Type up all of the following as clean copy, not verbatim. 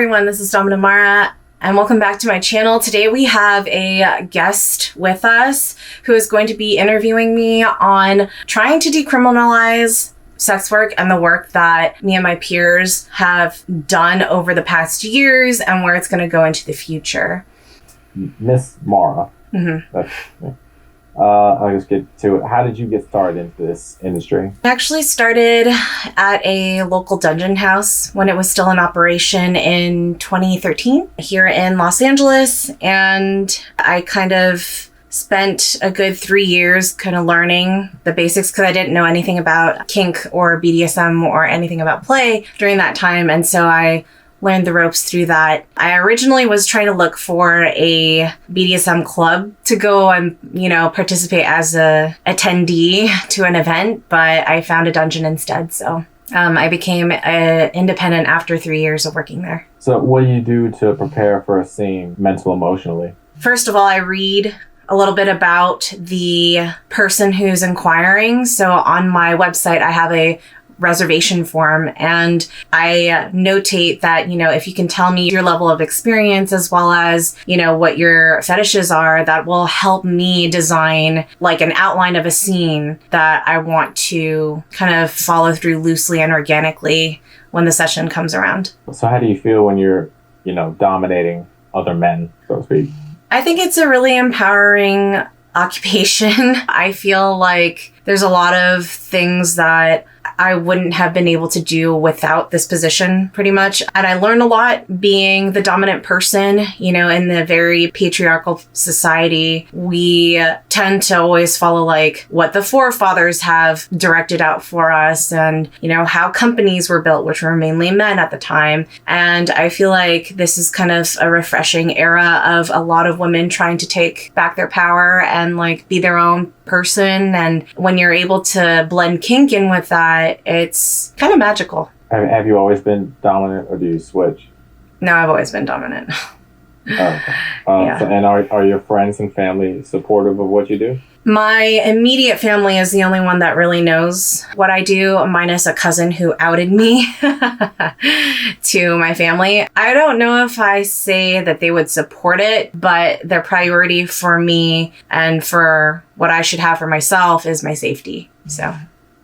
everyone, this is Domina Mara, and welcome back to my channel. Today we have a guest with us who is going to be interviewing me on trying to decriminalize sex work and the work that me and my peers have done over the past years and where it's going to go into the future. Miss Mara. I'll just get to it. How did you get started into this industry? I actually started at a local dungeon house when it was still in operation in 2013 here in Los Angeles. And I kind of spent a good 3 years kind of learning the basics because I didn't know anything about kink or BDSM or anything about play during that time. And so I learned the ropes through that. I originally was trying to look for a BDSM club to go and, participate as a attendee to an event, but I found a dungeon instead. So I became independent after 3 years of working there. So what do you do to prepare for a scene, mental, emotionally? First of all, I read a little bit about the person who's inquiring. So on my website, I have a reservation form, and I notate that, if you can tell me your level of experience as well as, what your fetishes are, that will help me design like an outline of a scene that I want to kind of follow through loosely and organically when the session comes around. So how do you feel when you're, dominating other men, so to speak? I think it's a really empowering occupation. I feel like there's a lot of things that I wouldn't have been able to do without this position, pretty much. And I learned a lot being the dominant person, in the very patriarchal society. We tend to always follow like what the forefathers have directed out for us and, how companies were built, which were mainly men at the time. And I feel like this is kind of a refreshing era of a lot of women trying to take back their power and like be their own person. And when you're able to blend kink in with that, it's kind of magical. Have you always been dominant, or do you switch? No, I've always been dominant. Okay. Yeah. And are your friends and family supportive of what you do? My immediate family is the only one that really knows what I do, minus a cousin who outed me to my family. I don't know if I say that they would support it, but their priority for me and for what I should have for myself is my safety. So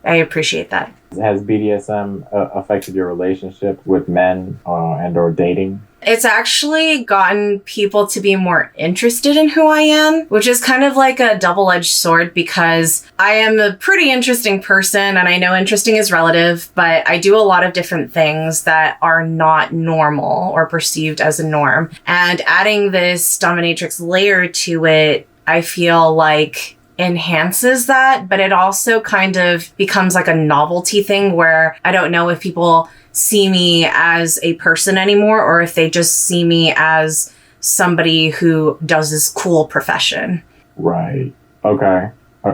I appreciate that. Has BDSM affected your relationship with men and or dating? It's actually gotten people to be more interested in who I am, which is kind of like a double-edged sword because I am a pretty interesting person, and I know interesting is relative, but I do a lot of different things that are not normal or perceived as a norm. And adding this dominatrix layer to it, I feel like enhances that, but it also kind of becomes like a novelty thing where I don't know if people see me as a person anymore or if they just see me as somebody who does this cool profession. Right. Okay.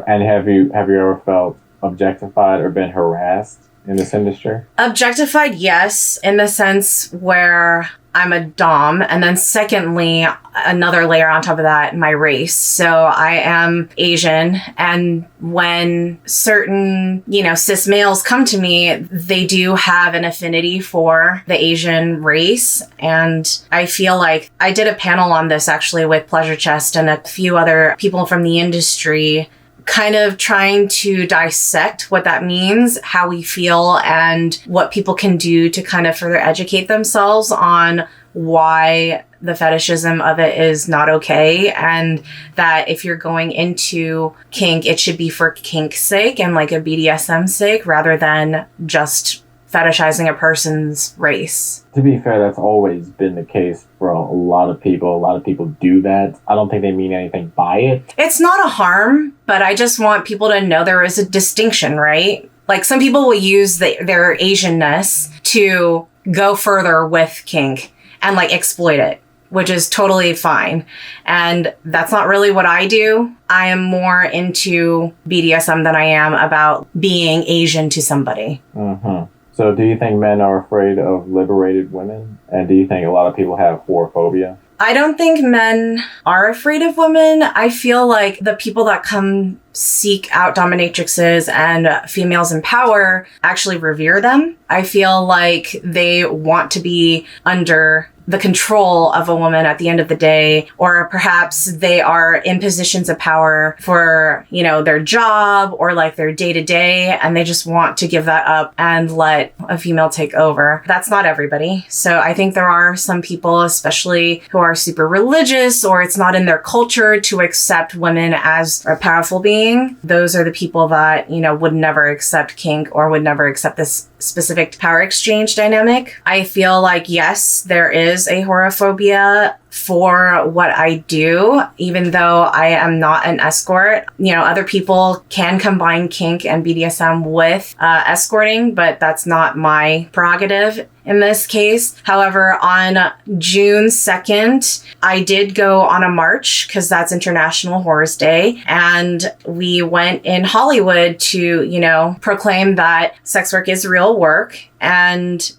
And have you ever felt objectified or been harassed in this industry? Objectified, yes, in the sense where I'm a dom, and then secondly, another layer on top of that, my race. So I am Asian, and when certain, cis males come to me, they do have an affinity for the Asian race. And I feel like I did a panel on this actually with Pleasure Chest and a few other people from the industry, kind of trying to dissect what that means, how we feel, and what people can do to kind of further educate themselves on why the fetishism of it is not okay, and that if you're going into kink, it should be for kink's sake and like a BDSM sake rather than just fetishizing a person's race. To be fair, that's always been the case for a lot of people. A lot of people do that. I don't think they mean anything by it. It's not a harm, but I just want people to know there is a distinction, right? Like some people will use their Asianness to go further with kink and like exploit it, which is totally fine. And that's not really what I do. I am more into BDSM than I am about being Asian to somebody. Mm-hmm. So do you think men are afraid of liberated women? And do you think a lot of people have whorephobia? I don't think men are afraid of women. I feel like the people that come seek out dominatrixes and females in power actually revere them. I feel like they want to be under the control of a woman at the end of the day, or perhaps they are in positions of power for, their job or like their day to day, and they just want to give that up and let a female take over. That's not everybody. So I think there are some people, especially who are super religious, or it's not in their culture to accept women as a powerful being. Those are the people that, would never accept kink or would never accept this specific power exchange dynamic. I feel like, yes, there is a horophobia for what I do, even though I am not an escort. Other people can combine kink and BDSM with escorting, but that's not my prerogative in this case. However, on June 2nd, I did go on a march because that's International Horrors Day. And we went in Hollywood to, proclaim that sex work is real work. And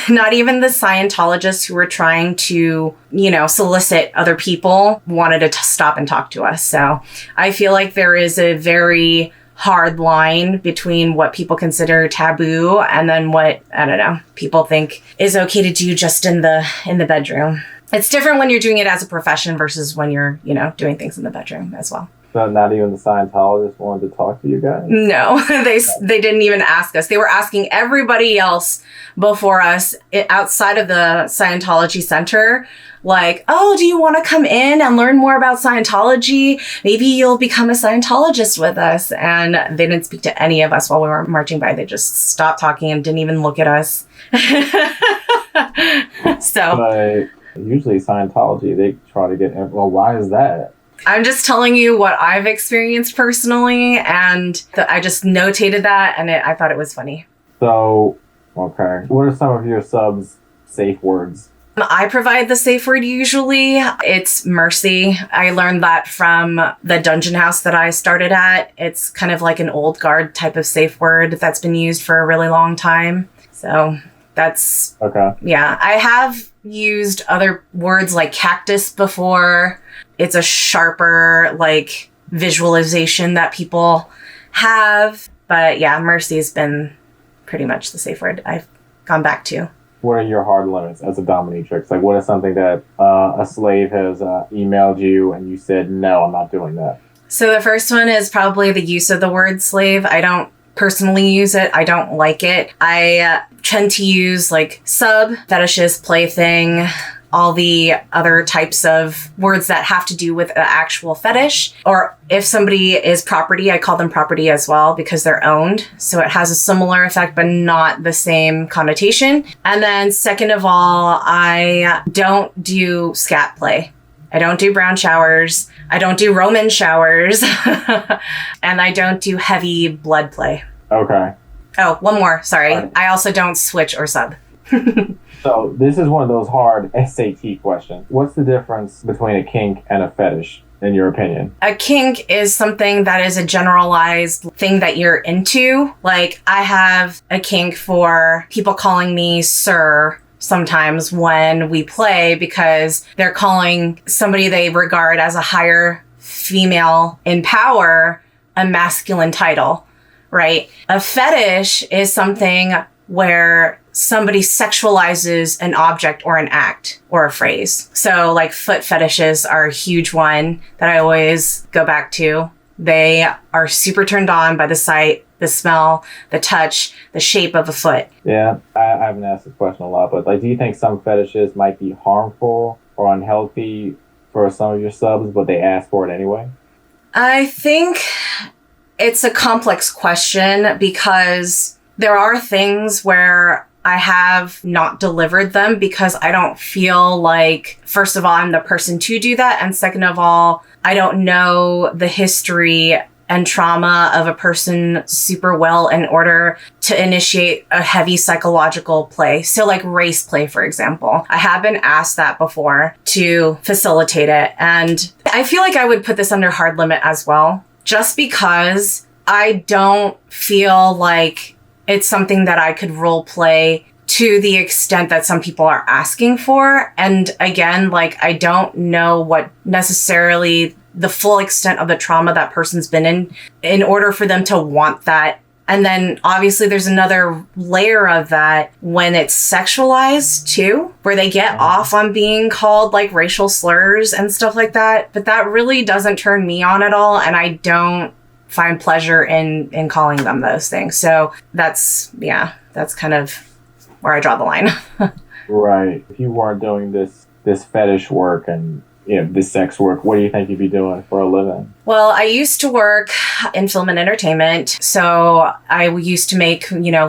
not even the Scientologists who were trying to, solicit other people wanted to stop and talk to us. So I feel like there is a very hard line between what people consider taboo and then what, I don't know, people think is okay to do just in the bedroom. It's different when you're doing it as a profession versus when you're, doing things in the bedroom as well. So not even the Scientologists wanted to talk to you guys? No, they didn't even ask us. They were asking everybody else before us outside of the Scientology Center, like, oh, do you want to come in and learn more about Scientology? Maybe you'll become a Scientologist with us. And they didn't speak to any of us while we were marching by. They just stopped talking and didn't even look at us. So, but usually Scientology, they try to get, well, why is that? I'm just telling you what I've experienced personally, and I just notated that, and I thought it was funny. So, okay. What are some of your subs' safe words? I provide the safe word usually. It's mercy. I learned that from the dungeon house that I started at. It's kind of like an old guard type of safe word that's been used for a really long time. So that's... Okay. Yeah. I have used other words like cactus before. It's a sharper, visualization that people have. But yeah, mercy has been pretty much the safe word I've gone back to. What are your hard limits as a dominatrix? What is something that a slave has emailed you and you said, no, I'm not doing that? So the first one is probably the use of the word slave. I don't personally use it. I don't like it. I tend to use sub, fetishist, plaything, all the other types of words that have to do with an actual fetish. Or if somebody is property, I call them property as well because they're owned. So it has a similar effect, but not the same connotation. And then second of all, I don't do scat play. I don't do brown showers. I don't do Roman showers. And I don't do heavy blood play. Okay. Oh, one more. Sorry. I also don't switch or sub. So this is one of those hard SAT questions. What's the difference between a kink and a fetish, in your opinion? A kink is something that is a generalized thing that you're into. I have a kink for people calling me sir sometimes when we play because they're calling somebody they regard as a higher female in power a masculine title, right? A fetish is something where somebody sexualizes an object or an act or a phrase. So foot fetishes are a huge one that I always go back to. They are super turned on by the sight, the smell, the touch, the shape of a foot. Yeah, I haven't asked this question a lot, but do you think some fetishes might be harmful or unhealthy for some of your subs, but they ask for it anyway? I think it's a complex question because there are things where I have not delivered them because I don't feel like, first of all, I'm the person to do that. And second of all, I don't know the history and trauma of a person super well in order to initiate a heavy psychological play. So race play, for example. I have been asked that before to facilitate it. And I feel like I would put this under hard limit as well, just because I don't feel like it's something that I could role play to the extent that some people are asking for. And again, I don't know what necessarily the full extent of the trauma that person's been in order for them to want that. And then obviously there's another layer of that when it's sexualized too, where they get off on being called like racial slurs and stuff like that. But that really doesn't turn me on at all. And I don't find pleasure in calling them those things. So that's kind of where I draw the line. Right. If you weren't doing this fetish work and this sex work, what do you think you'd be doing for a living? Well, I used to work in film and entertainment. So I used to make,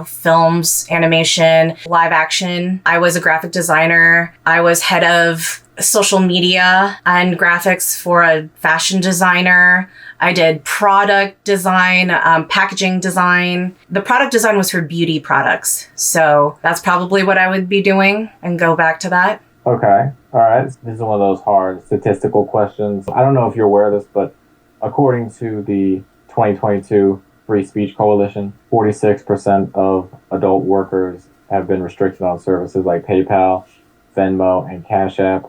films, animation, live action. I was a graphic designer. I was head of social media and graphics for a fashion designer. I did product design, packaging design. The product design was for beauty products. So that's probably what I would be doing and go back to that. Okay. All right. This is one of those hard statistical questions. I don't know if you're aware of this, but according to the 2022 Free Speech Coalition, 46% of adult workers have been restricted on services like PayPal, Venmo, and Cash App.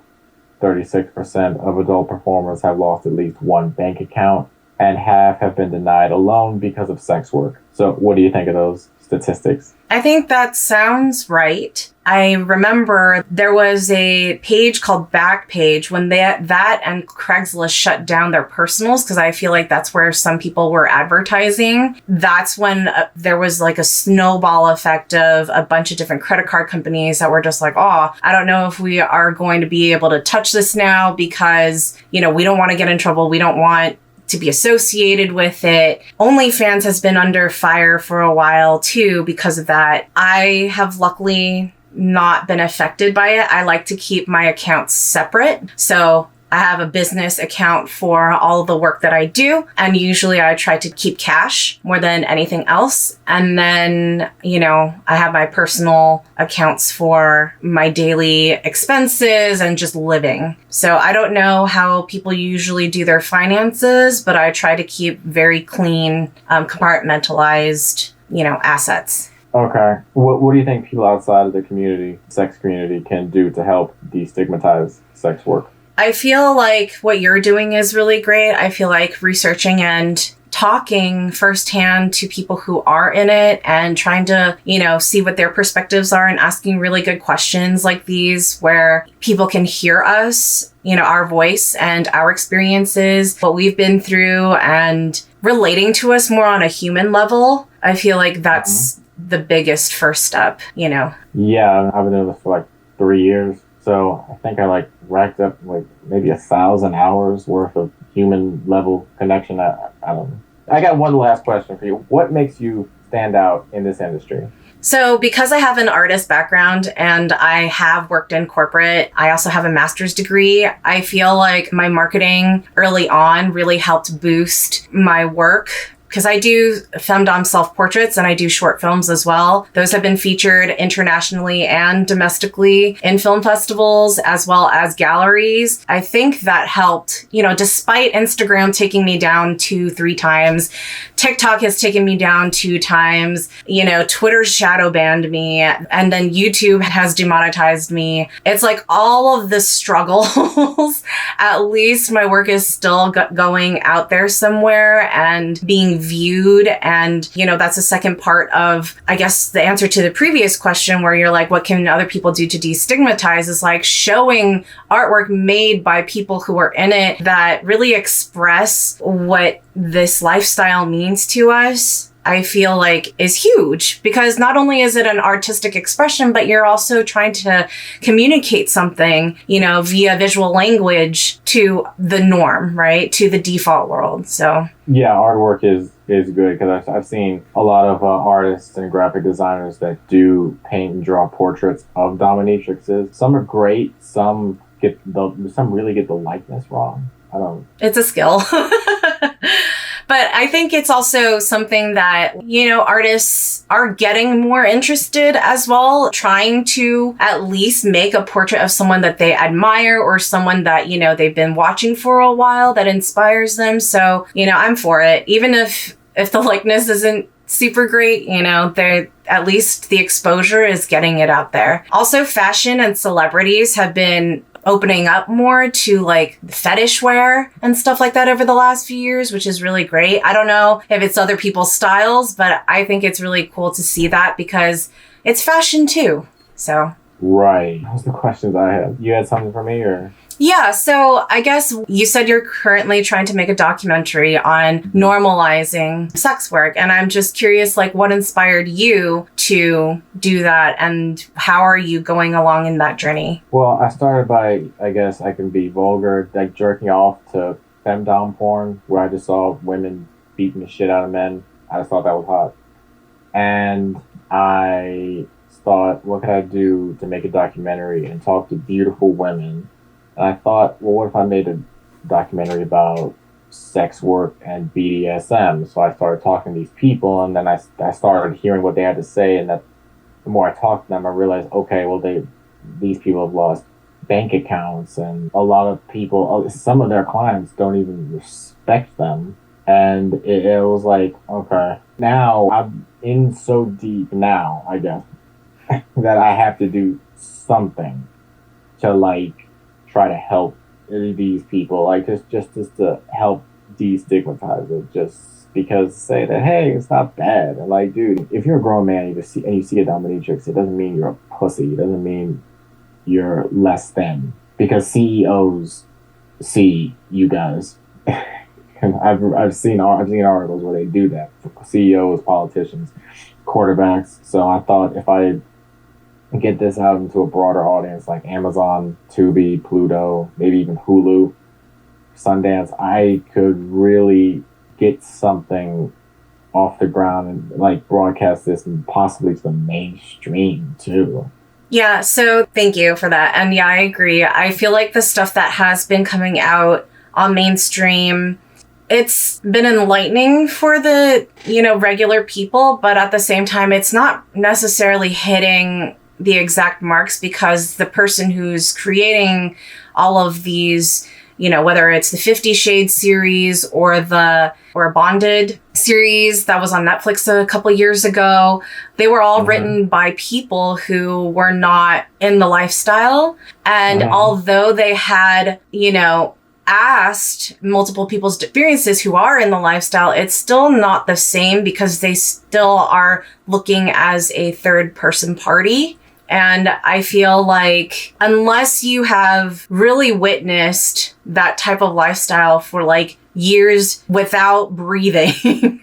36% of adult performers have lost at least one bank account, and half have been denied a loan because of sex work. So what do you think of those statistics? I think that sounds right. I remember there was a page called Backpage when that and Craigslist shut down their personals, because I feel like that's where some people were advertising. That's when there was like a snowball effect of a bunch of different credit card companies that were just like, oh, I don't know if we are going to be able to touch this now because, we don't want to get in trouble. We don't want to be associated with it. OnlyFans has been under fire for a while too because of that. I have luckily not been affected by it. I like to keep my accounts separate. So I have a business account for all of the work that I do. And usually I try to keep cash more than anything else. And then, I have my personal accounts for my daily expenses and just living. So I don't know how people usually do their finances, but I try to keep very clean, compartmentalized, assets. Okay. What do you think people outside of the sex community, can do to help destigmatize sex work? I feel like what you're doing is really great. I feel like researching and talking firsthand to people who are in it and trying to, see what their perspectives are and asking really good questions like these where people can hear us, our voice and our experiences, what we've been through, and relating to us more on a human level. I feel like that's the biggest first step, Yeah, I've been doing this for 3 years. So I think I racked up maybe 1,000 hours worth of human level connection. I don't know. I got one last question for you. What makes you stand out in this industry? So because I have an artist background and I have worked in corporate, I also have a master's degree. I feel like my marketing early on really helped boost my work. Because I do femdom self-portraits and I do short films as well. Those have been featured internationally and domestically in film festivals as well as galleries. I think that helped, despite Instagram taking me down 2-3 times, TikTok has taken me down 2 times, Twitter shadow banned me, and then YouTube has demonetized me. It's like all of the struggles, at least my work is still going out there somewhere and being viewed. And, that's the second part of, I guess, the answer to the previous question where you're like, what can other people do to destigmatize, is showing artwork made by people who are in it that really express what this lifestyle means to us. I feel like is huge, because not only is it an artistic expression, but you're also trying to communicate something, via visual language to the norm, right? To the default world. So yeah, artwork is good, because I've seen a lot of artists and graphic designers that do paint and draw portraits of dominatrixes. Some are great. Some really get the likeness wrong. It's a skill. But I think it's also something that, artists are getting more interested as well, trying to at least make a portrait of someone that they admire or someone that, they've been watching for a while that inspires them. So, I'm for it. Even if the likeness isn't super great, at least the exposure is getting it out there. Also, fashion and celebrities have been opening up more to like fetish wear and stuff like that over the last few years, which is really great. I don't know if it's other people's styles, but I think it's really cool to see that because it's fashion too. So. Right. Those are the questions I have. You had something for me or? Yeah, so I guess you said you're currently trying to make a documentary on normalizing sex work. And I'm just curious, like, what inspired you to do that and how are you going along in that journey? Well, I started by, I guess I can be vulgar, like jerking off to femdom porn, where I just saw women beating the shit out of men. I just thought that was hot. And I thought, what could I do to make a documentary and talk to beautiful women? And I thought, well, what if I made a documentary about sex work and BDSM? So I started talking to these people, and then I started hearing what they had to say. And that the more I talked to them, I realized, okay, well, these people have lost bank accounts, and a lot of people, some of their clients don't even respect them. And it was like, okay, now I'm in so deep now, I guess, that I have to do something to like try to help these people, like just to help destigmatize it, just because say that, hey, it's not bad. And like, dude, if you're a grown man and you see a dominatrix, it doesn't mean you're a pussy. It doesn't mean you're less than, because CEOs see you guys. I've seen articles where they do that. CEOs, politicians, quarterbacks. So I thought if I get this out into a broader audience like Amazon, Tubi, Pluto, maybe even Hulu, Sundance, I could really get something off the ground and like broadcast this and possibly to the mainstream too. Yeah, so thank you for that. And yeah, I agree. I feel like the stuff that has been coming out on mainstream, it's been enlightening for the, regular people, but at the same time, it's not necessarily hitting the exact marks because the person who's creating all of these, whether it's the 50 Shades series or Bonded series that was on Netflix a couple years ago, they were all written by people who were not in the lifestyle. And although they had, asked multiple people's experiences who are in the lifestyle, it's still not the same because they still are looking as a third person party. And I feel like unless you have really witnessed that type of lifestyle for like years without breathing,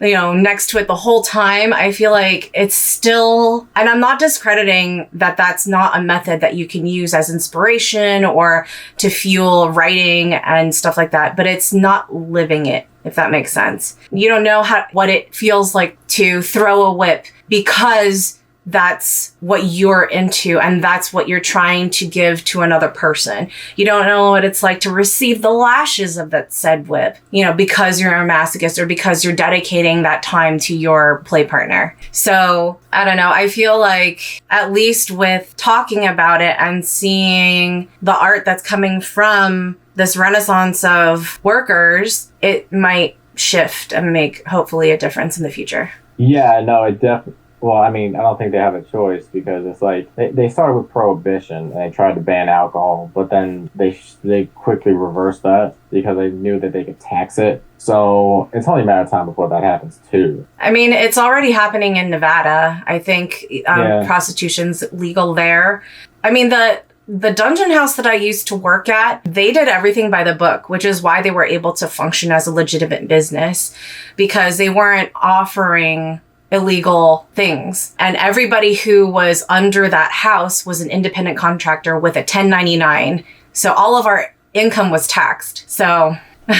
next to it the whole time, I feel like it's still, and I'm not discrediting that that's not a method that you can use as inspiration or to fuel writing and stuff like that, but it's not living it, if that makes sense. You don't know what it feels like to throw a whip because that's what you're into and that's what you're trying to give to another person. You don't know what it's like to receive the lashes of that said whip, because you're a masochist or because you're dedicating that time to your play partner. So I don't know. I feel like at least with talking about it and seeing the art that's coming from this renaissance of workers, it might shift and make hopefully a difference in the future. Yeah, no, it definitely. Well, I mean, I don't think they have a choice because it's like they started with prohibition and they tried to ban alcohol, but then they quickly reversed that because they knew that they could tax it. So it's only a matter of time before that happens too. I mean, it's already happening in Nevada. I think prostitution's legal there. I mean, the dungeon house that I used to work at, they did everything by the book, which is why they were able to function as a legitimate business because they weren't offering illegal things. And everybody who was under that house was an independent contractor with a 1099. So all of our income was taxed. So take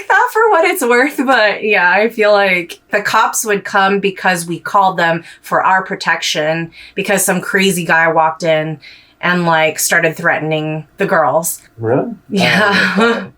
that for what it's worth. But yeah, I feel like the cops would come because we called them for our protection because some crazy guy walked in and like started threatening the girls. Really? Yeah.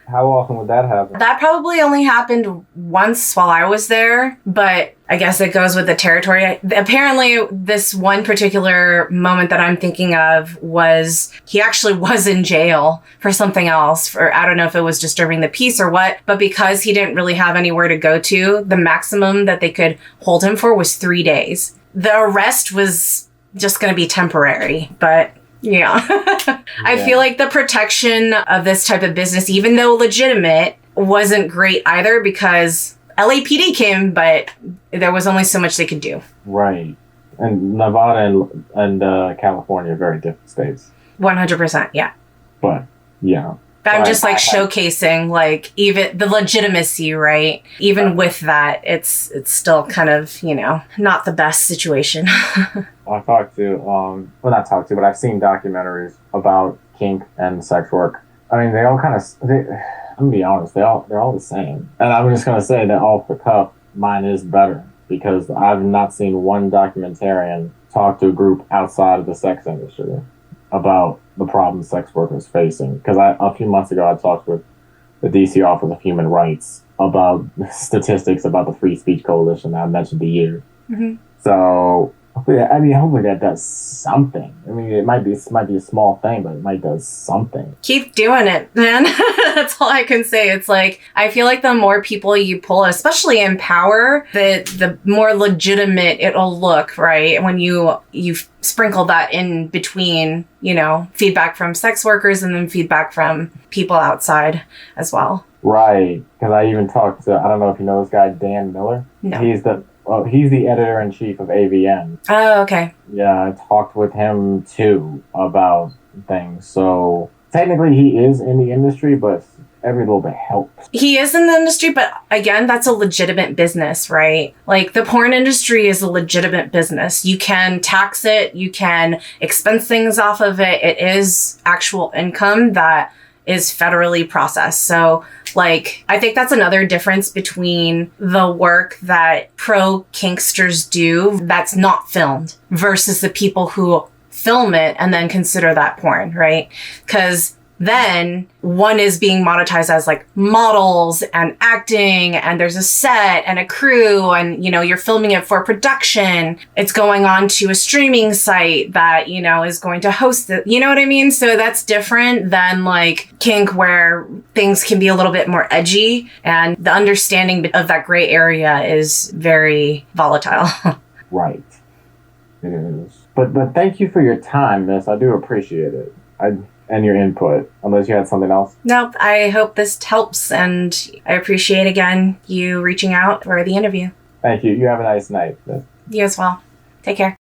How often would that happen? That probably only happened once while I was there, but I guess it goes with the territory. Apparently, this one particular moment that I'm thinking of was he actually was in jail for something else. I don't know if it was disturbing the peace or what, but because he didn't really have anywhere to go to, the maximum that they could hold him for was 3 days. The arrest was just going to be temporary. But yeah, I feel like the protection of this type of business, even though legitimate, wasn't great either because LAPD came, but there was only so much they could do. Right. And Nevada and California are very different states. 100%, yeah. But, yeah. But I'm just like showcasing like even the legitimacy, right? Even with that, it's still kind of, you know, not the best situation. I talked to, well, not talked to, but I've seen documentaries about kink and sex work. I mean, they all kind of, I'm gonna be honest, they're all the same. And I'm just gonna say that off the cuff, mine is better because I've not seen one documentarian talk to a group outside of the sex industry about the problems sex workers facing. Because a few months ago, I talked with the DC Office of Human Rights about statistics about the Free Speech Coalition that I mentioned to you. Mm-hmm. So, I mean, hopefully that does something. I mean, it might be a small thing, but it might do something. Keep doing it, man. That's all I can say. It's like, I feel like the more people you pull, especially in power, the more legitimate it'll look, right? When you sprinkle that in between, you know, feedback from sex workers and then feedback from people outside as well. Right. Because I even talked to, I don't know if you know this guy, Dan Miller. No. He's the editor-in-chief of AVN. Oh, okay. Yeah, I talked with him too about things. So technically he is in the industry, but every little bit helps. He is in the industry, but again, that's a legitimate business, right? Like the porn industry is a legitimate business. You can tax it, you can expense things off of it. It is actual income that is federally processed. So like, I think that's another difference between the work that pro kinksters do that's not filmed versus the people who film it and then consider that porn, right? Because then one is being monetized as like models and acting, and there's a set and a crew, and, you know, you're filming it for production. It's going on to a streaming site that, you know, is going to host it. You know what I mean? So that's different than like kink, where things can be a little bit more edgy, and the understanding of that gray area is very volatile. Right. It is. But thank you for your time, miss. I do appreciate it. And your input, unless you had something else. Nope. I hope this helps, and I appreciate again you reaching out for the interview. Thank you. You have a nice night. You as well. Take care.